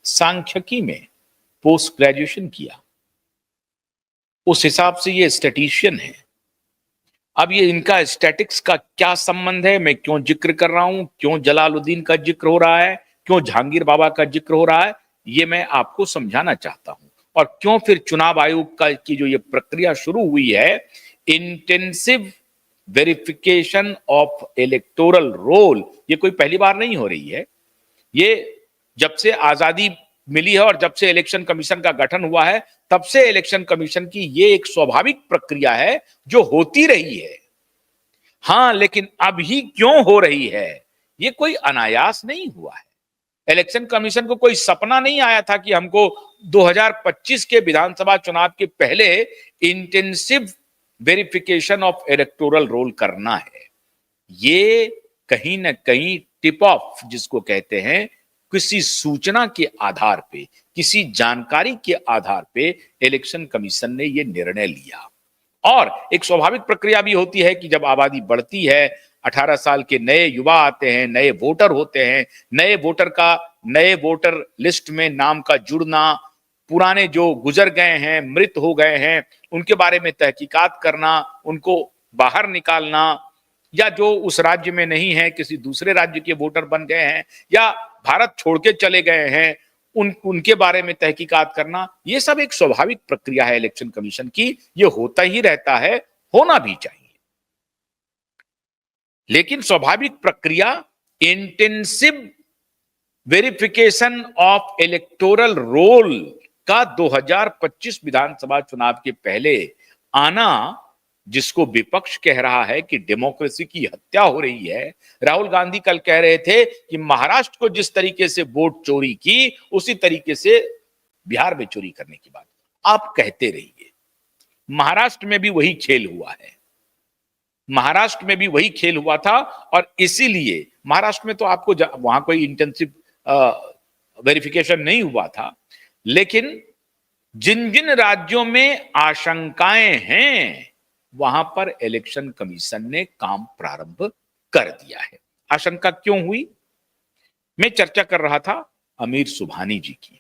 सांख्यिकी में post graduation किया, उस हिसाब से ये स्टैटिशियन है। अब ये इनका स्टैटिक्स का क्या संबंध है, मैं क्यों जिक्र कर रहा हूं, क्यों जलालुद्दीन का जिक्र हो रहा है, क्यों जहांगीर बाबा का जिक्र हो रहा है, ये मैं आपको समझाना चाहता हूं। और क्यों फिर चुनाव आयोग का की जो ये प्रक्रिया शुरू हुई है, intensive verification of electoral roll, ये कोई पहली बार नहीं हो रही है। ये जब से आजादी मिली है और जब से इलेक्शन कमीशन का गठन हुआ है, तब से इलेक्शन कमीशन की ये एक स्वाभाविक प्रक्रिया है जो होती रही है। हां, लेकिन अभी क्यों हो रही है, ये कोई अनायास नहीं हुआ है। इलेक्शन कमीशन को कोई सपना नहीं आया था कि हमको 2025 के विधानसभा चुनाव के पहले intensive verification of electoral roll करना है। ये कहीं ना कहीं टिप ऑफ जिसको कहते हैं, किसी सूचना के आधार पे, किसी जानकारी के आधार पे इलेक्शन कमीशन ने यह निर्णय लिया। और एक स्वाभाविक प्रक्रिया भी होती है कि जब आबादी बढ़ती है, 18 साल के नए युवा आते हैं, नए वोटर होते हैं, नए वोटर लिस्ट में नाम का जुड़ना, पुराने जो गुजर गए हैं, मृत हो गए हैं, उनके बारे में तहकीकात करना, उनको बाहर निकालना, या जो उस राज्य में नहीं है, किसी दूसरे राज्य के वोटर बन गए हैं या भारत छोड़ के चले गए हैं, उनके बारे में तहकीकात करना, ये सब एक स्वाभाविक प्रक्रिया है इलेक्शन कमीशन की। ये होता ही रहता है, होना भी चाहिए। लेकिन स्वाभाविक प्रक्रिया intensive verification of electoral roll का 2025 विधानसभा चुनाव के पहले आना, जिसको विपक्ष कह रहा है कि डेमोक्रेसी की हत्या हो रही है। राहुल गांधी कल कह रहे थे कि महाराष्ट्र को जिस तरीके से वोट चोरी की, उसी तरीके से बिहार में चोरी करने की बात आप कहते रहिए। महाराष्ट्र में भी वही खेल हुआ है, महाराष्ट्र में भी वही खेल हुआ था। और इसीलिए महाराष्ट्र में तो आपको वहां कोई इंटेंसिव वेरिफिकेशन नहीं हुआ था, लेकिन जिन जिन राज्यों में आशंकाएं हैं, वहां पर इलेक्शन कमीशन ने काम प्रारंभ कर दिया है। आशंका क्यों हुई? मैं चर्चा कर रहा था अमीर सुबहानी जी की,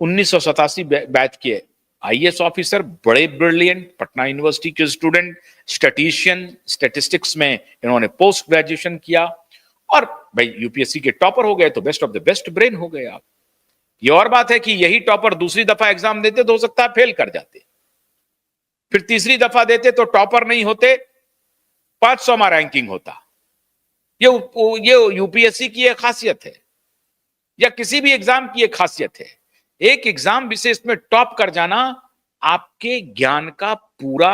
1987 बैच के आईएएस ऑफिसर, बड़े ब्रिलियंट, पटना यूनिवर्सिटी के स्टूडेंट, स्टैटिशियन, स्टैटिस्टिक्स में इन्होंने पोस्ट ग्रेजुएशन किया और भाई यूपीएससी के टॉपर हो गए तो best of the best brain हो गए आप। ये और बात है कि यही टॉपर दूसरी दफा एग्जाम देते तो हो सकता है फेल कर जाते, फिर तीसरी दफा देते तो टॉपर नहीं होते, 500वां रैंकिंग होता। ये यूपीएससी की एक खासियत है, या किसी भी एग्जाम की एक खासियत है। एक एग्जाम विशेष में टॉप कर जाना आपके ज्ञान का पूरा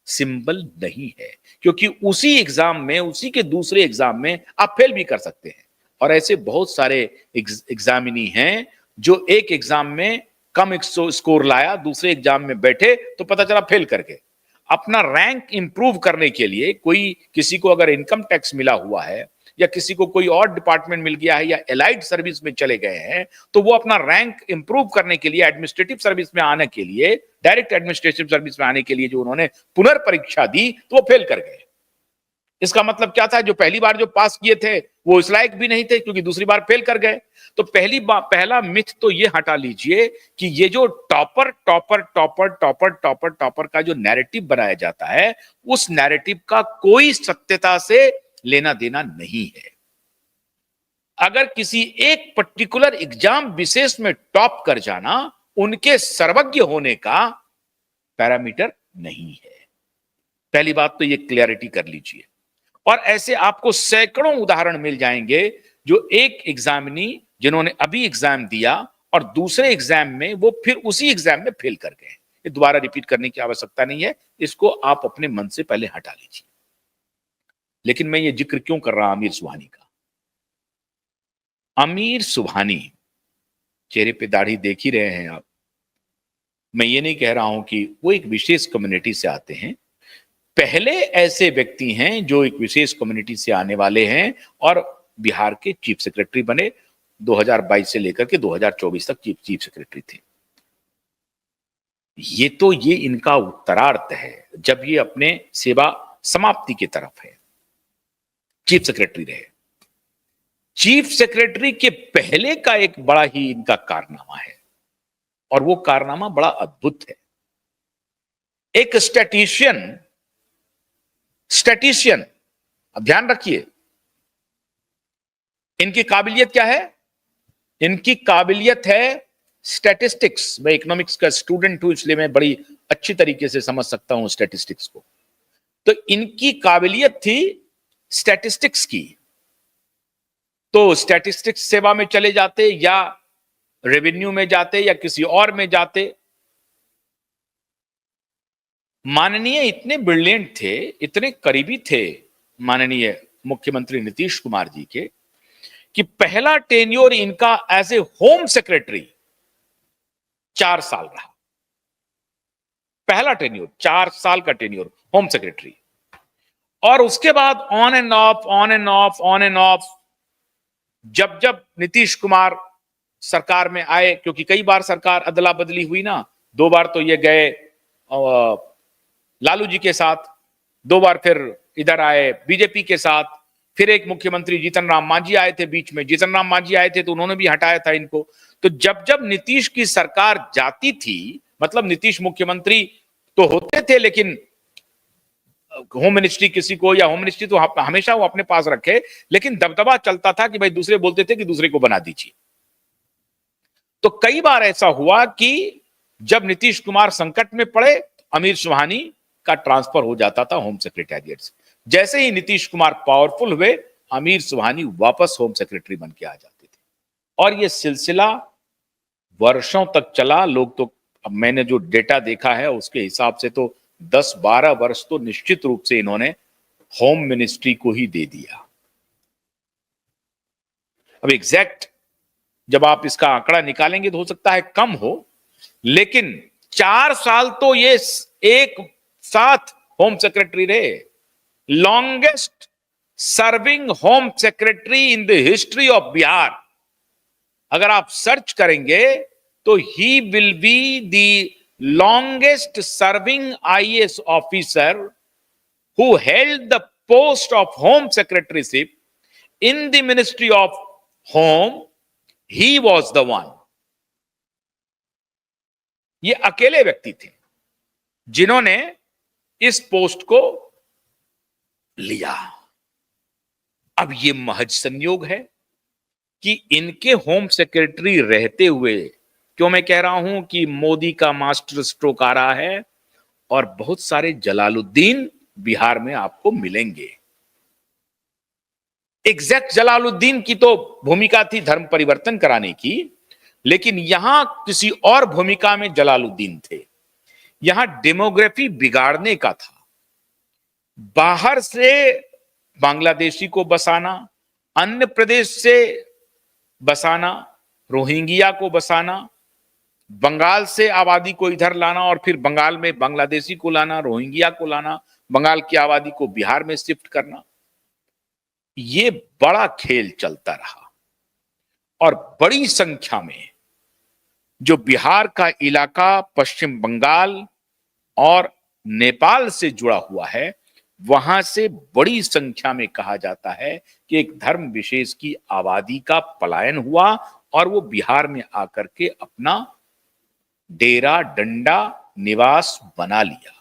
सिंबल नहीं है, क्योंकि उसी एग्जाम में, उसी के दूसरे एग्जाम में आप फेल भी कर सकते हैं। और ऐसे बहुत सारे एग्जामिनी हैं जो एक एग्जाम में कम स्कोर लाया, दूसरे एग्जाम में बैठे तो पता चला फेल करके। अपना रैंक इंप्रूव करने के लिए किसी को अगर इनकम टैक्स मिला हुआ है, या किसी को कोई और डिपार्टमेंट मिल गया है, या एलाइड सर्विस में चले गए हैं, तो वो अपना रैंक इंप्रूव करने के लिए, एडमिनिस्ट्रेटिव सर्विस में आने के लिए, डायरेक्ट एडमिनिस्ट्रेटिव सर्विस में आने के लिए जो उन्होंने पुनर्परीक्षा दी, तो वो फेल कर गए। इसका मतलब क्या था? जो पहली बार जो पास किए थे वो इस लायक भी नहीं थे, क्योंकि दूसरी बार फेल कर गए। तो पहला मिथ तो ये हटा लीजिए कि ये जो topper topper topper topper topper topper का जो नैरेटिव बनाया जाता है, उस नैरेटिव का कोई सत्यता से लेना देना नहीं है। अगर किसी एक पर्टिकुलर एग्जाम विशेष में टॉप कर जाना उनके सर्वज्ञ होने का पैरामीटर नहीं है। पहली बात तो ये क्लियरिटी कर लीजिए। और ऐसे आपको सैकड़ों उदाहरण मिल जाएंगे जो एक एग्जामिनी जिन्होंने अभी एग्जाम दिया और दूसरे एग्जाम में वो फिर उसी एग्जाम में फेल कर गए। ये दोबारा रिपीट करने की आवश्यकता नहीं है, इसको आप अपने मन से पहले हटा लीजिए। लेकिन मैं ये जिक्र क्यों कर रहा आमिर सुबहानी का? आमिर सुबहानी, चेहरे पे दाढ़ी देख ही रहे हैं आप। मैं ये नहीं कह रहा हूं कि वो एक विशेष कम्युनिटी से आते हैं, पहले ऐसे व्यक्ति हैं जो एक विशेष कम्युनिटी से आने वाले हैं और बिहार के चीफ सेक्रेटरी बने। 2022 से लेकर के 2024 तक चीफ सेक्रेटरी थे। ये इनका उत्तरार्थ है, जब ये अपने सेवा समाप्ति की तरफ है। चीफ सेक्रेटरी रहे, चीफ सेक्रेटरी के पहले का एक बड़ा ही इनका कारनामा है, और वो कारनामा बड़ा अद्भुत है। एक स्टैटिशियन, अब ध्यान रखिए, इनकी काबिलियत क्या है? इनकी काबिलियत है स्टैटिस्टिक्स। मैं इकोनॉमिक्स का स्टूडेंट हूं, इसलिए मैं बड़ी अच्छी तरीके से समझ सकता हूं स्टैटिस्टिक्स को। तो इनकी काबिलियत थी स्टैटिस्टिक्स की। तो स्टैटिस्टिक्स सेवा में चले जाते, या रेवेन्यू में जाते, या किसी और में जाते। माननीय इतने ब्रिलियंट थे, इतने करीबी थे माननीय मुख्यमंत्री नीतीश कुमार जी के, कि पहला टेन्योर इनका एज ए होम सेक्रेटरी 4 साल रहा। पहला टेन्योर 4 साल का टेन्योर होम सेक्रेटरी। और उसके बाद ऑन एंड ऑफ जब जब नीतीश कुमार सरकार में आए, क्योंकि कई बार सरकार अदला बदली हुई ना, 2 बार तो ये गए लालू जी के साथ, 2 बार फिर इधर आए बीजेपी के साथ, फिर एक मुख्यमंत्री जीतन राम मांझी आए थे बीच में। जीतन राम मांझी आए थे तो उन्होंने भी हटाया था इनको। तो जब जब नीतीश की सरकार जाती थी, मतलब नीतीश मुख्यमंत्री तो होते थे, लेकिन होम मिनिस्ट्री किसी को, या होम मिनिस्ट्री तो हमेशा वो अपने पास रखे, लेकिन दबदबा चलता था कि भाई दूसरे बोलते थे कि दूसरे को बना दीजिए। तो कई बार ऐसा हुआ कि जब नीतीश कुमार संकट में पड़े, अमीर सुबहानी का ट्रांसफर हो जाता था होम सेक्रेटेरिएट से। जैसे ही नीतीश कुमार पावरफुल हुए, अमीर सुबहानी वापस होम सेक्रेटरी बन के आ जाते थे, और यह सिलसिला वर्षों तक चला। लोग तो, अब मैंने जो डेटा देखा है उसके हिसाब से तो 10-12 वर्ष तो निश्चित रूप से इन्होंने होम मिनिस्ट्री को ही दे दिया। अब एग्जैक्ट जब आप इसका आंकड़ा निकालेंगे तो हो सकता है कम हो, लेकिन 4 साल तो ये एक साथ होम सेक्रेटरी रहे। Longest serving home secretary in the history of Bihar. अगर आप सर्च करेंगे तो he will be the longest serving IAS officer who held the post of home secretaryship in the Ministry of Home. He was the one. ये अकेले व्यक्ति थे जिन्होंने इस पोस्ट को लिया। अब ये महज संयोग है कि इनके होम सेक्रेटरी रहते हुए, क्यों मैं कह रहा हूं कि मोदी का मास्टर स्ट्रोक आ रहा है, और बहुत सारे जलालुद्दीन बिहार में आपको मिलेंगे। एग्जैक्ट जलालुद्दीन की तो भूमिका थी धर्म परिवर्तन कराने की, लेकिन यहां किसी और भूमिका में जलालुद्दीन थे। यहां डेमोग्राफी बिगाड़ने का था। बाहर से बांग्लादेशी को बसाना, अन्य प्रदेश से बसाना, रोहिंग्या को बसाना, बंगाल से आबादी को इधर लाना, और फिर बंगाल में बांग्लादेशी को लाना, रोहिंग्या को लाना, बंगाल की आबादी को बिहार में शिफ्ट करना। ये बड़ा खेल चलता रहा, और बड़ी संख्या में जो बिहार का इलाका पश्चिम बंगाल और नेपाल से जुड़ा हुआ है, वहां से बड़ी संख्या में कहा जाता है कि एक धर्म विशेष की आबादी का पलायन हुआ, और वो बिहार में आकर के अपना डेरा डंडा निवास बना लिया।